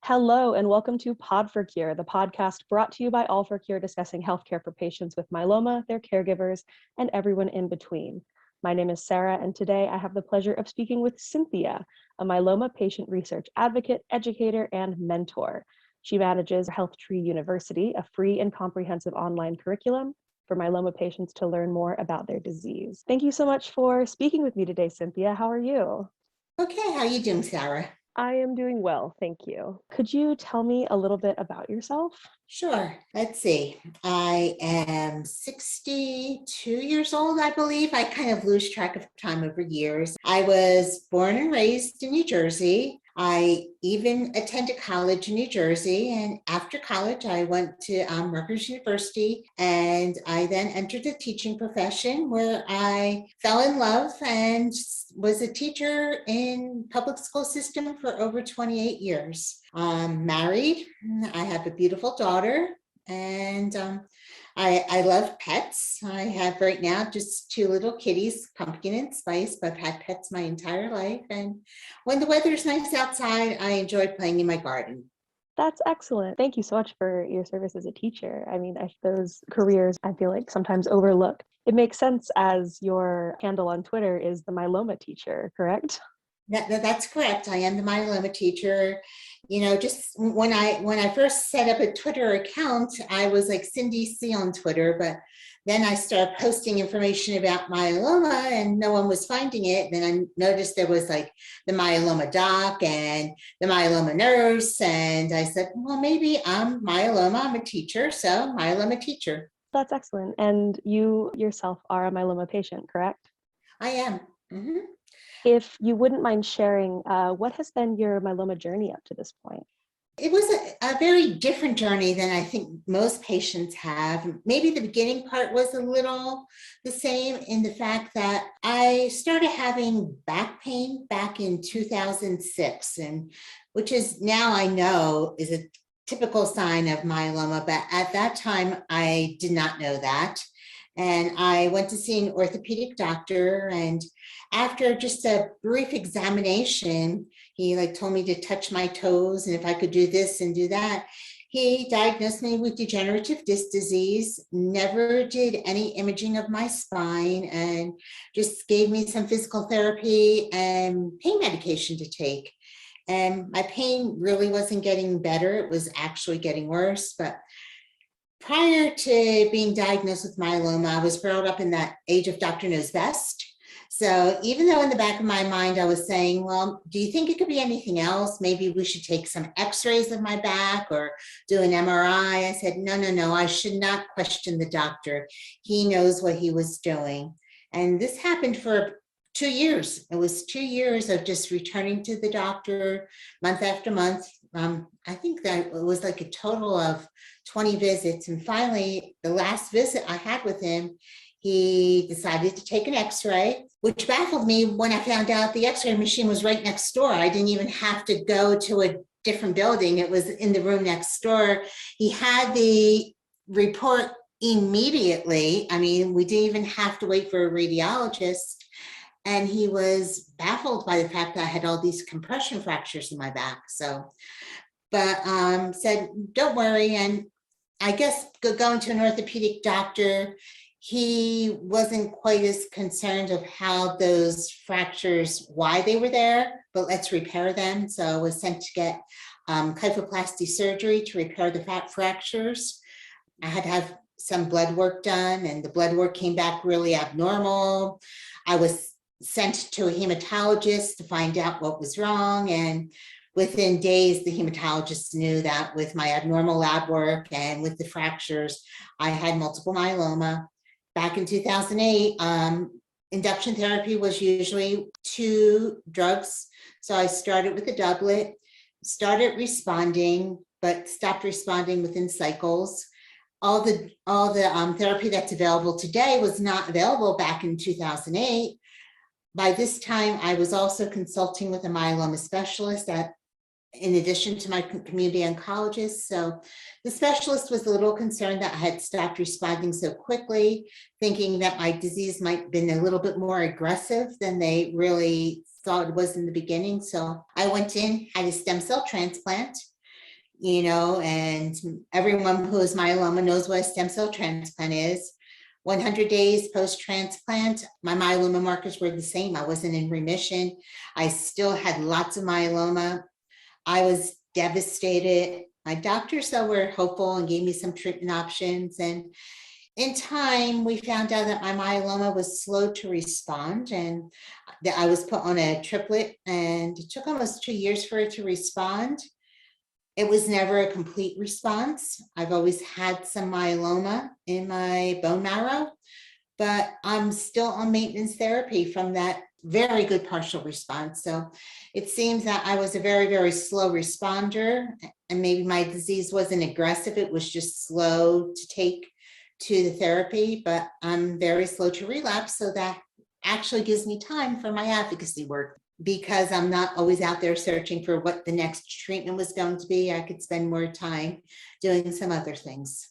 Hello, and welcome to Pod4Cure, the podcast brought to you by All4Cure discussing healthcare for patients with myeloma, their caregivers, and everyone in between. My name is Sarah, and today I have the pleasure of speaking with Cynthia, a myeloma patient research advocate, educator, and mentor. She manages HealthTree University, a free and comprehensive online curriculum for myeloma patients to learn more about their disease. Thank you so much for speaking with me today, Cynthia. How are you? Okay, how are you doing, Sarah? I am doing well, thank you. Could you tell me a little bit about yourself? Sure. Let's see. I am 62 years old, I believe. I kind of lose track of time over years. I was born and raised in New Jersey. I even attended college in New Jersey, and after college, I went to Rutgers University, and I then entered the teaching profession where I fell in love and was a teacher in public school system for over 28 years. I'm married. I have a beautiful daughter, and I love pets. I have right now just two little kitties, Pumpkin and Spice, but I've had pets my entire life. And when the weather's nice outside, I enjoy playing in my garden. That's excellent. Thank you so much for your service as a teacher. I mean, those careers, I feel like sometimes overlooked. It makes sense as your handle on Twitter is the myeloma teacher, correct? That's correct. I am the myeloma teacher. You know, just when I first set up a Twitter account, I was like Cindy C on Twitter, but then I started posting information about myeloma and no one was finding it. Then I noticed there was like the myeloma doc and the myeloma nurse. And I said, well, maybe I'm myeloma. I'm a teacher, so myeloma teacher. That's excellent. And you yourself are a myeloma patient, correct? I am. Mm-hmm. If you wouldn't mind sharing, what has been your myeloma journey up to this point? It was a very different journey than I think most patients have. Maybe the beginning part was a little the same in the fact that I started having back pain back in 2006, and which is now I know is a typical sign of myeloma, but at that time I did not know that. And I went to see an orthopedic doctor, and after just a brief examination, he told me to touch my toes, and if I could do this and do that. He diagnosed me with degenerative disc disease, never did any imaging of my spine, and just gave me some physical therapy and pain medication to take. And my pain really wasn't getting better. It was actually getting worse. But prior to being diagnosed with myeloma, I was brought up in that age of Dr. Knows Best. So even though in the back of my mind, I was saying, well, do you think it could be anything else? Maybe we should take some x-rays of my back or do an MRI. I said, no, I should not question the doctor. He knows what he was doing. And this happened for 2 years. It was 2 years of just returning to the doctor month after month. I think that it was like a total of 20 visits. And finally, the last visit I had with him, he decided to take an x-ray, which baffled me when I found out the x-ray machine was right next door. I didn't even have to go to a different building. It was in the room next door. He had the report immediately. I mean, we didn't even have to wait for a radiologist. And he was baffled by the fact that I had all these compression fractures in my back. But said, don't worry. And I guess going to an orthopedic doctor, he wasn't quite as concerned of how those fractures, why they were there, but let's repair them. So I was sent to get kyphoplasty surgery to repair the fat fractures. I had to have some blood work done, and the blood work came back really abnormal. I was sent to a hematologist to find out what was wrong, and within days, the hematologist knew that with my abnormal lab work and with the fractures, I had multiple myeloma. Back in 2008, induction therapy was usually 2 drugs. So I started with a doublet, started responding, but stopped responding within cycles. All the therapy that's available today was not available back in 2008. By this time, I was also consulting with a myeloma specialist in addition to my community oncologist. So the specialist was a little concerned that I had stopped responding so quickly, thinking that my disease might have been a little bit more aggressive than they really thought it was in the beginning. So I went in, had a stem cell transplant, and everyone who is myeloma knows what a stem cell transplant is. 100 days post-transplant, my myeloma markers were the same. I wasn't in remission. I still had lots of myeloma. I was devastated. My doctors, though, were hopeful and gave me some treatment options. And in time, we found out that my myeloma was slow to respond, and that I was put on a triplet, and it took almost 2 years for it to respond. It was never a complete response. I've always had some myeloma in my bone marrow, but I'm still on maintenance therapy from that very good partial response. So it seems that I was a very, very slow responder, and maybe my disease wasn't aggressive. It was just slow to take to the therapy, but I'm very slow to relapse. So that actually gives me time for my advocacy work, because I'm not always out there searching for what the next treatment was going to be. I could spend more time doing some other things.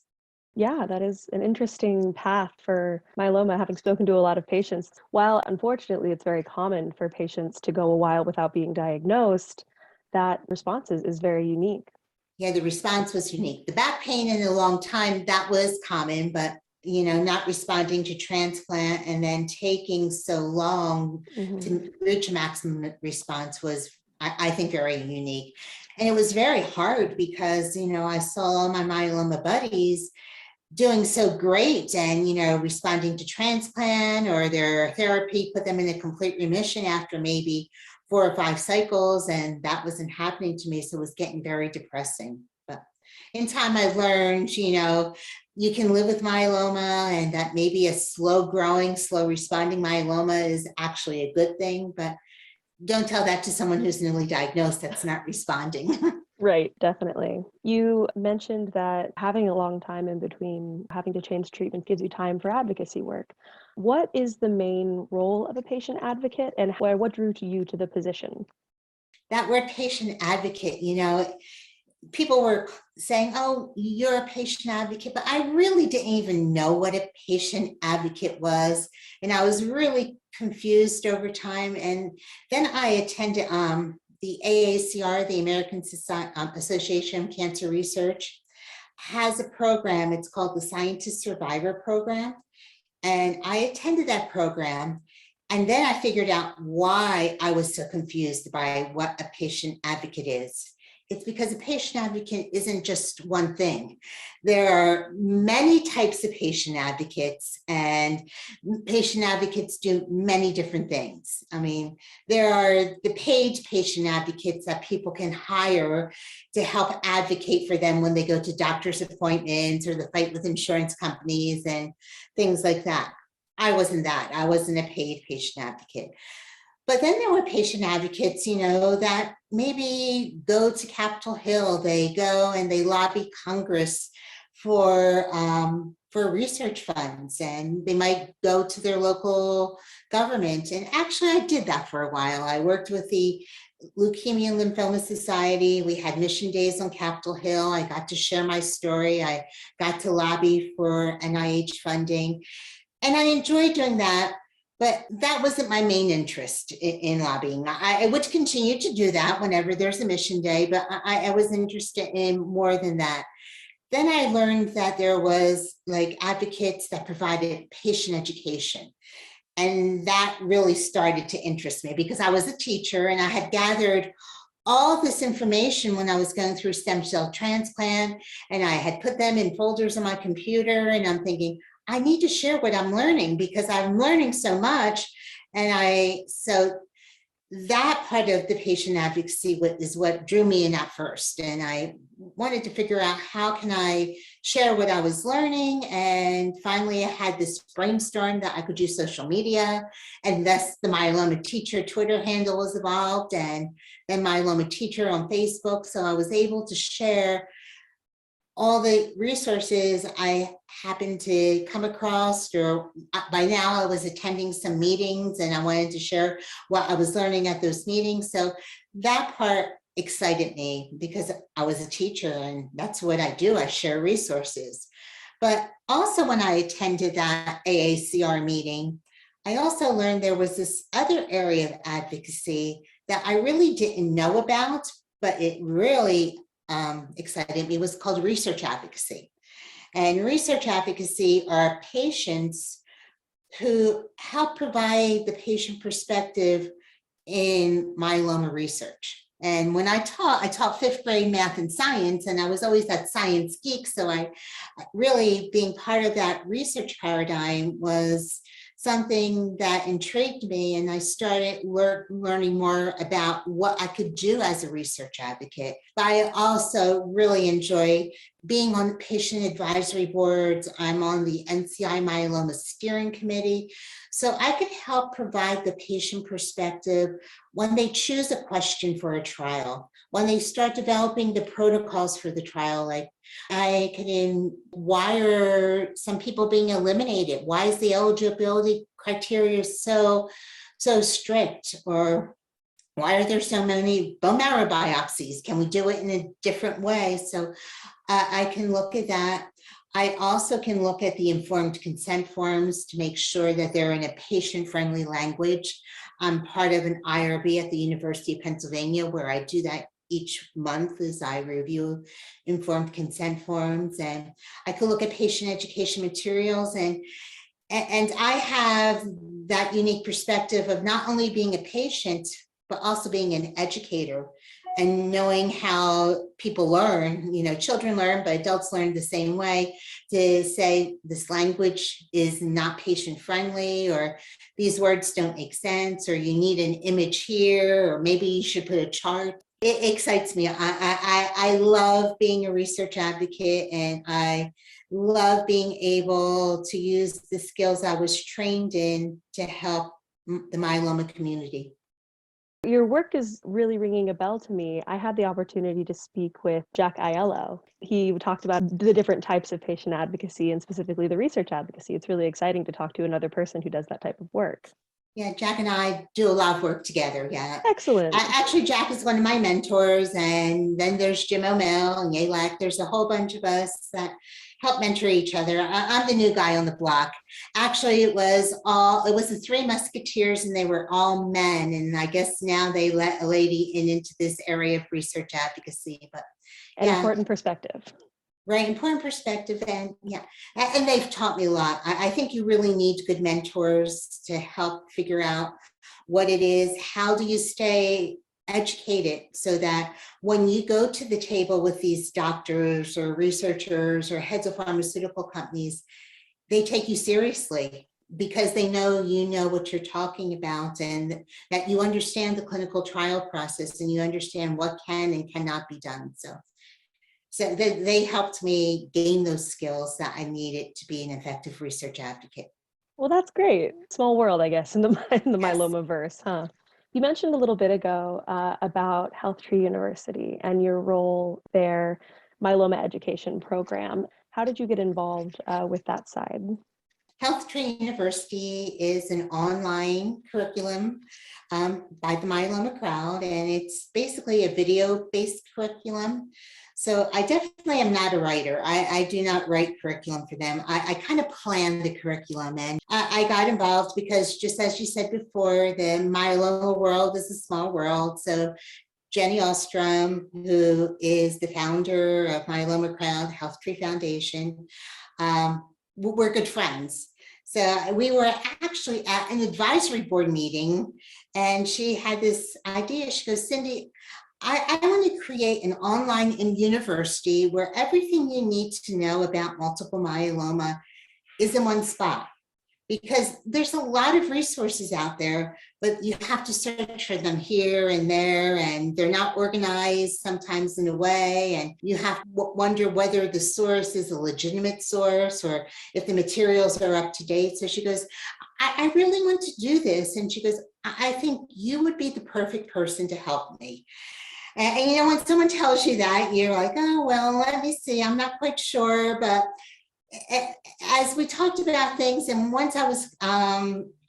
Yeah, that is an interesting path for myeloma, having spoken to a lot of patients. While unfortunately it's very common for patients to go a while without being diagnosed, that response is very unique. Yeah, the response was unique. The back pain in a long time, that was common, but not responding to transplant and then taking so long to reach a maximum response was, I think, very unique. And it was very hard because, I saw all my myeloma buddies doing so great and, responding to transplant or their therapy put them in a complete remission after maybe 4 or 5 cycles, and that wasn't happening to me. So it was getting very depressing. But in time, I learned, you can live with myeloma, and that maybe a slow growing, slow responding myeloma is actually a good thing. But don't tell that to someone who's newly diagnosed that's not responding. Right, definitely. You mentioned that having a long time in between having to change treatment gives you time for advocacy work. What is the main role of a patient advocate, and what drew you to the position? That word patient advocate, people were saying, oh, you're a patient advocate, but I really didn't even know what a patient advocate was. And I was really confused over time. And then I attended the AACR, the American Association of Cancer Research, has a program. It's called the Scientist Survivor Program. And I attended that program. And then I figured out why I was so confused by what a patient advocate is. It's because a patient advocate isn't just one thing. There are many types of patient advocates, and patient advocates do many different things. I mean, there are the paid patient advocates that people can hire to help advocate for them when they go to doctor's appointments or the fight with insurance companies and things like that. I wasn't that. I wasn't a paid patient advocate. But then there were patient advocates, that maybe go to Capitol Hill. They go and they lobby Congress for research funds, and they might go to their local government. And actually, I did that for a while. I worked with the Leukemia and Lymphoma Society. We had mission days on Capitol Hill. I got to share my story. I got to lobby for NIH funding, and I enjoyed doing that. But that wasn't my main interest in lobbying. I would continue to do that whenever there's a mission day, but I was interested in more than that. Then I learned that there was advocates that provided patient education. And that really started to interest me because I was a teacher and I had gathered all this information when I was going through stem cell transplant, and I had put them in folders on my computer, and I'm thinking, I need to share what I'm learning because I'm learning so much. So that part of the patient advocacy is what drew me in at first. And I wanted to figure out how can I share what I was learning. And finally, I had this brainstorm that I could use social media, and thus the Myeloma Teacher Twitter handle was evolved, and then Myeloma Teacher on Facebook. So I was able to share all the resources I happened to come across, or by now I was attending some meetings and I wanted to share what I was learning at those meetings. So that part excited me because I was a teacher and that's what I do. I share resources. But also when I attended that AACR meeting, I also learned there was this other area of advocacy that I really didn't know about, but it really excited me was called research advocacy. And research advocacy are patients who help provide the patient perspective in myeloma research. And when I taught fifth grade math and science, and I was always that science geek. So I really, being part of that research paradigm was something that intrigued me. And I started learning more about what I could do as a research advocate. But I also really enjoy being on the patient advisory boards. I'm on the NCI myeloma steering committee. So I could help provide the patient perspective when they choose a question for a trial, when they start developing the protocols for the trial, like why are some people being eliminated? Why is the eligibility criteria so strict? Or why are there so many bone marrow biopsies? Can we do it in a different way? So I can look at that. I also can look at the informed consent forms to make sure that they're in a patient-friendly language. I'm part of an IRB at the University of Pennsylvania, where I do that each month as I review informed consent forms. And I can look at patient education materials, and I have that unique perspective of not only being a patient, but also being an educator and knowing how people learn. Children learn, but adults learn the same way, to say this language is not patient friendly, or these words don't make sense, or you need an image here, or maybe you should put a chart. It excites me. I love being a research advocate, and I love being able to use the skills I was trained in to help the myeloma community. Your work is really ringing a bell to me. I had the opportunity to speak with Jack Aiello. He talked about the different types of patient advocacy and specifically the research advocacy. It's really exciting to talk to another person who does that type of work. Yeah, Jack and I do a lot of work together. Yeah. Excellent. Actually, Jack is one of my mentors. And then there's Jim O'Mell and Yalak. There's a whole bunch of us that help mentor each other. I'm the new guy on the block. Actually, it was the Three Musketeers, and they were all men. And I guess now they let a lady into this area of research advocacy. But an important perspective. Right, important perspective. And yeah, and they've taught me a lot. I think you really need good mentors to help figure out what it is. How do you stay educated so that when you go to the table with these doctors or researchers or heads of pharmaceutical companies, they take you seriously because they know you know what you're talking about, and that you understand the clinical trial process and you understand what can and cannot be done. So they helped me gain those skills that I needed to be an effective research advocate. Well, that's great. Small world, I guess, in the myeloma verse, huh? You mentioned a little bit ago about HealthTree University and your role there, myeloma education program. How did you get involved with that side? HealthTree University is an online curriculum by the myeloma crowd, and it's basically a video-based curriculum. So I definitely am not a writer. I do not write curriculum for them. I kind of plan the curriculum, and I got involved because, just as you said before, the myeloma world is a small world. So Jenny Ostrom, who is the founder of Myeloma Crowd, HealthTree Foundation, we're good friends. So we were actually at an advisory board meeting, and she had this idea. She goes, Cindy, I want to create an online university where everything you need to know about multiple myeloma is in one spot. Because there's a lot of resources out there, but you have to search for them here and there, and they're not organized sometimes in a way, and you have to wonder whether the source is a legitimate source or if the materials are up to date. So she goes, I really want to do this. And she goes, I think you would be the perfect person to help me. And you know, when someone tells you that, you're like, oh, well, let me see. I'm not quite sure. But as we talked about things, and once I was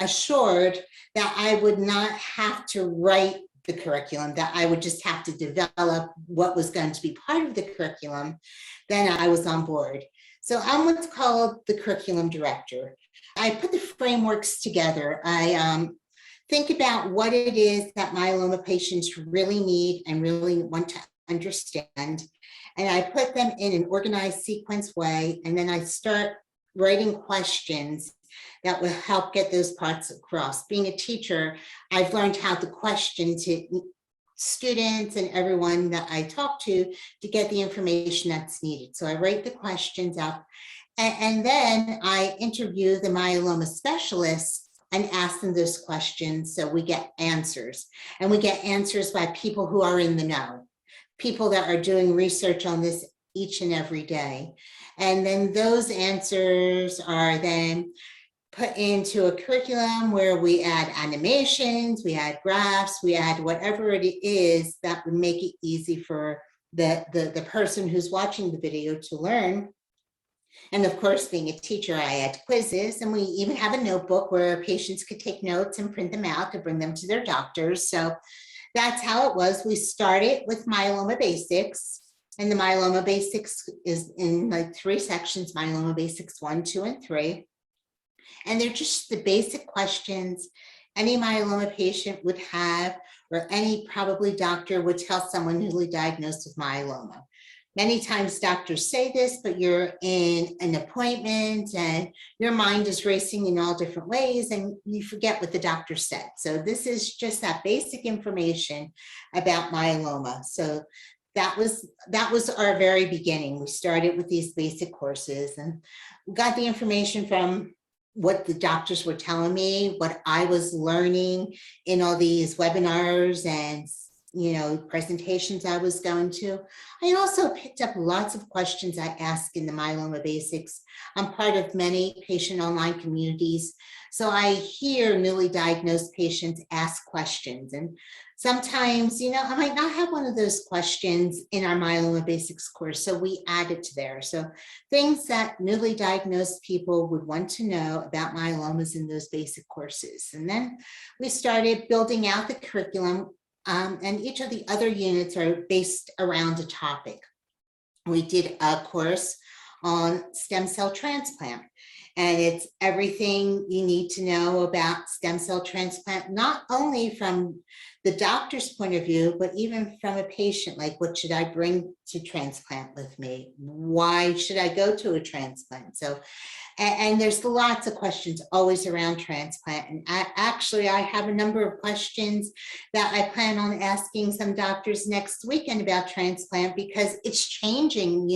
assured that I would not have to write the curriculum, that I would just have to develop what was going to be part of the curriculum, then I was on board. So I'm what's called the curriculum director. I put the frameworks together. I think about what it is that myeloma patients really need and really want to understand. And I put them in an organized sequence way, and then I start writing questions that will help get those parts across. Being a teacher, I've learned how to question to students and everyone that I talk to get the information that's needed. So I write the questions out, and then I interview the myeloma specialists and ask them those questions, so we get answers. And we get answers by people who are in the know, people that are doing research on this each and every day. And then those answers are then put into a curriculum where we add animations, we add graphs, we add whatever it is that would make it easy for the person who's watching the video to learn. And of course, being a teacher, I add quizzes, and we even have a notebook where patients could take notes and print them out to bring them to their doctors. So that's how it was. We started with myeloma basics, and the myeloma basics is in like 3 sections: myeloma basics 1, 2, and 3. And they're just the basic questions any myeloma patient would have, or any probably doctor would tell someone newly diagnosed with myeloma. Many times doctors say this, but you're in an appointment and your mind is racing in all different ways and you forget what the doctor said. So this is just that basic information about myeloma. So that was our very beginning. We started with these basic courses and we got the information from what the doctors were telling me, what I was learning in all these webinars and presentations I was going to. I also picked up lots of questions I ask in the myeloma basics. I'm part of many patient online communities, so I hear newly diagnosed patients ask questions. And sometimes, I might not have one of those questions in our myeloma basics course, so we add it to there. So things that newly diagnosed people would want to know about myelomas in those basic courses. And then we started building out the curriculum. And each of the other units are based around a topic. We did a course on stem cell transplant, and it's everything you need to know about stem cell transplant, not only from the doctor's point of view, but even from a patient, like what should I bring to transplant with me? Why should I go to a transplant? So, and there's lots of questions always around transplant. And I have a number of questions that I plan on asking some doctors next weekend about transplant, because it's changing,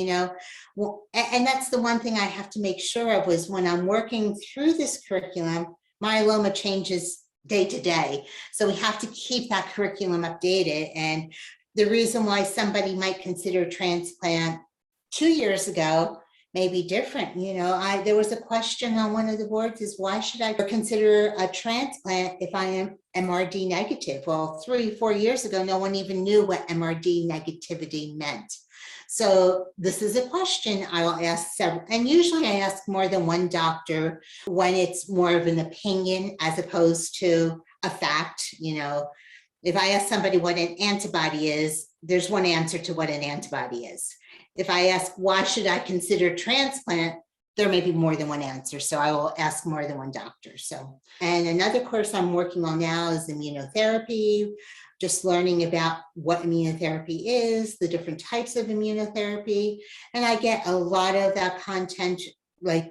Well, and that's the one thing I have to make sure of, was when I'm working through this curriculum, myeloma changes day to day. So we have to keep that curriculum updated. And the reason why somebody might consider transplant 2 years ago may be different. There was a question on one of the boards is, why should I consider a transplant if I am MRD negative? Well, 3-4 years ago, no one even knew what MRD negativity meant. So this is a question I will ask several, and usually I ask more than one doctor when it's more of an opinion as opposed to a fact. If I ask somebody what an antibody is, there's one answer to what an antibody is. If I ask, why should I consider transplant, there may be more than one answer. So I will ask more than one doctor. So, and another course I'm working on now is immunotherapy, just learning about what immunotherapy is, the different types of immunotherapy. And I get a lot of that content like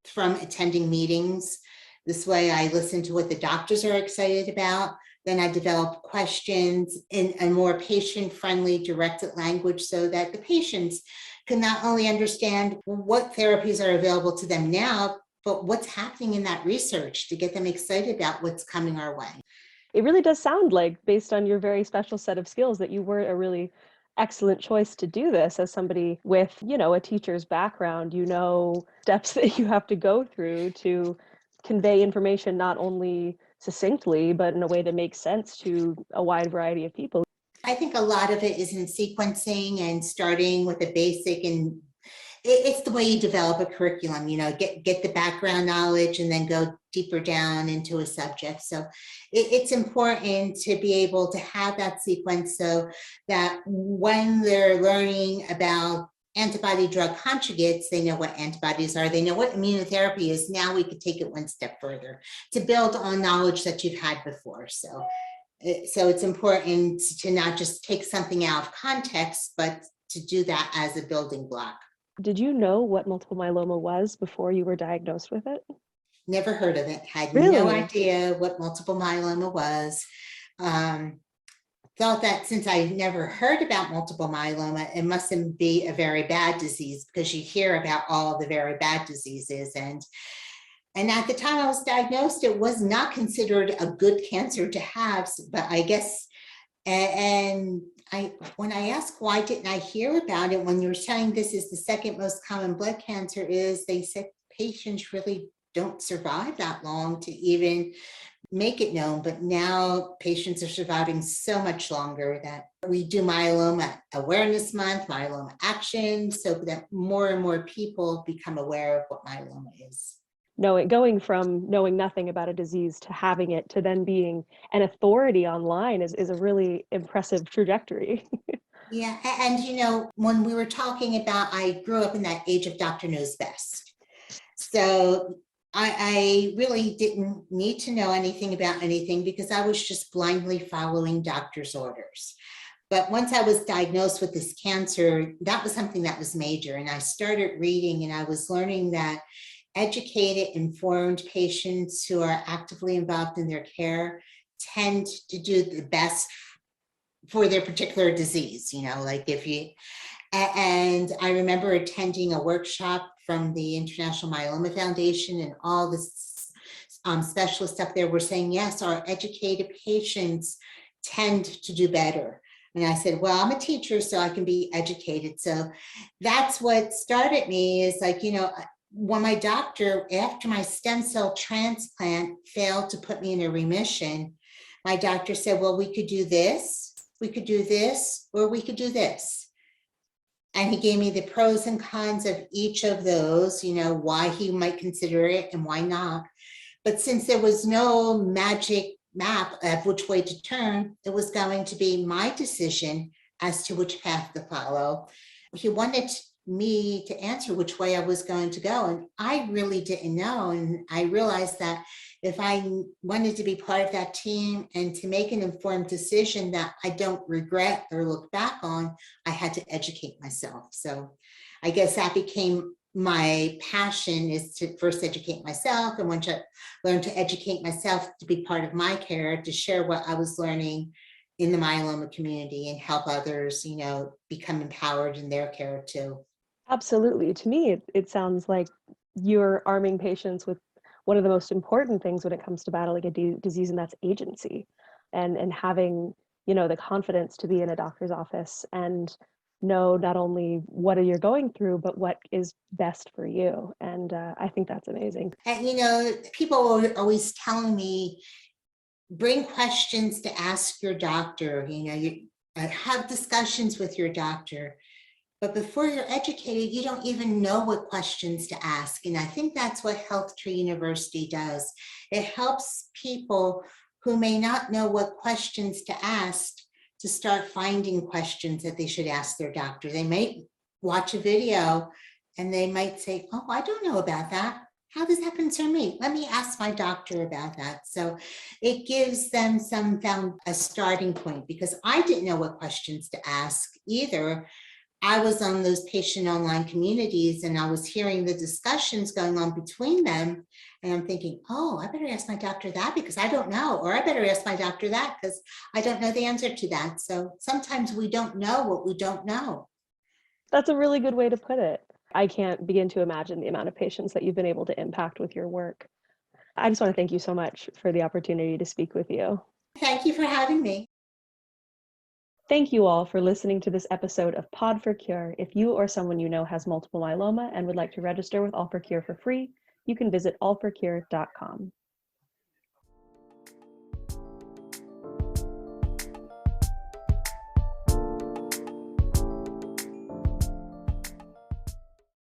from attending meetings. This way I listen to what the doctors are excited about. Then I develop questions in a more patient-friendly, directed language so that the patients can not only understand what therapies are available to them now, but what's happening in that research to get them excited about what's coming our way. It really does sound like, based on your very special set of skills, that you were a really excellent choice to do this as somebody with, a teacher's background. Steps that you have to go through to convey information not only succinctly, but in a way that makes sense to a wide variety of people. I think a lot of it is in sequencing and starting with a basic, and it's the way you develop a curriculum, get the background knowledge and then go deeper down into a subject. So it's important to be able to have that sequence so that when they're learning about antibody drug conjugates, they know what antibodies are, they know what immunotherapy is. Now we could take it one step further to build on knowledge that you've had before. So So it's important to not just take something out of context, but to do that as a building block. Did you know what multiple myeloma was before you were diagnosed with it? Never heard of it, had no Really? idea what multiple myeloma was. Thought that since I never heard about multiple myeloma, it mustn't be a very bad disease, because you hear about all the very bad diseases. And at the time I was diagnosed, it was not considered a good cancer to have, but I guess, when I asked why didn't I hear about it when you were saying this is the second most common blood cancer, is they said patients really don't survive that long to even make it known. But now patients are surviving so much longer that we do Myeloma Awareness Month, Myeloma Action, so that more and more people become aware of what myeloma is. Going from knowing nothing about a disease to having it to then being an authority online is a really impressive trajectory. Yeah, and when we were talking about, I grew up in that age of Doctor Knows Best. So I really didn't need to know anything about anything, because I was just blindly following doctor's orders. But once I was diagnosed with this cancer, that was something that was major. And I started reading, and I was learning that educated, informed patients who are actively involved in their care tend to do the best for their particular disease, like if you, and I remember attending a workshop from the International Myeloma Foundation, and all this specialists up there were saying, yes, our educated patients tend to do better. And I said, well, I'm a teacher, so I can be educated. So that's what started me, is like, when my doctor, after my stem cell transplant, failed to put me in a remission, my doctor said, well, we could do this, we could do this, or we could do this. And he gave me the pros and cons of each of those, why he might consider it and why not. But since there was no magic map of which way to turn, it was going to be my decision as to which path to follow. He wanted me to answer which way I was going to go, and I really didn't know. And I realized that if I wanted to be part of that team and to make an informed decision that I don't regret or look back on, I had to educate myself. So I guess that became my passion, is to first educate myself, and once I learned to educate myself to be part of my care, to share what I was learning in the myeloma community and help others, become empowered in their care too. Absolutely. To me, it sounds like you're arming patients with one of the most important things when it comes to battling a disease, and that's agency, and having, the confidence to be in a doctor's office and know not only what you're going through, but what is best for you. And I think that's amazing. And people are always telling me, bring questions to ask your doctor, you have discussions with your doctor. But before you're educated, you don't even know what questions to ask. And I think that's what HealthTree University does. It helps people who may not know what questions to ask to start finding questions that they should ask their doctor. They might watch a video and they might say, oh, I don't know about that. How does that concern me? Let me ask my doctor about that. So it gives them a starting point, because I didn't know what questions to ask either. I was on those patient online communities, and I was hearing the discussions going on between them. And I'm thinking, oh, I better ask my doctor that, because I don't know, or I better ask my doctor that because I don't know the answer to that. So sometimes we don't know what we don't know. That's a really good way to put it. I can't begin to imagine the amount of patients that you've been able to impact with your work. I just want to thank you so much for the opportunity to speak with you. Thank you for having me. Thank you all for listening to this episode of Pod4Cure. If you or someone you know has multiple myeloma and would like to register with All4Cure for free, you can visit all4cure.com.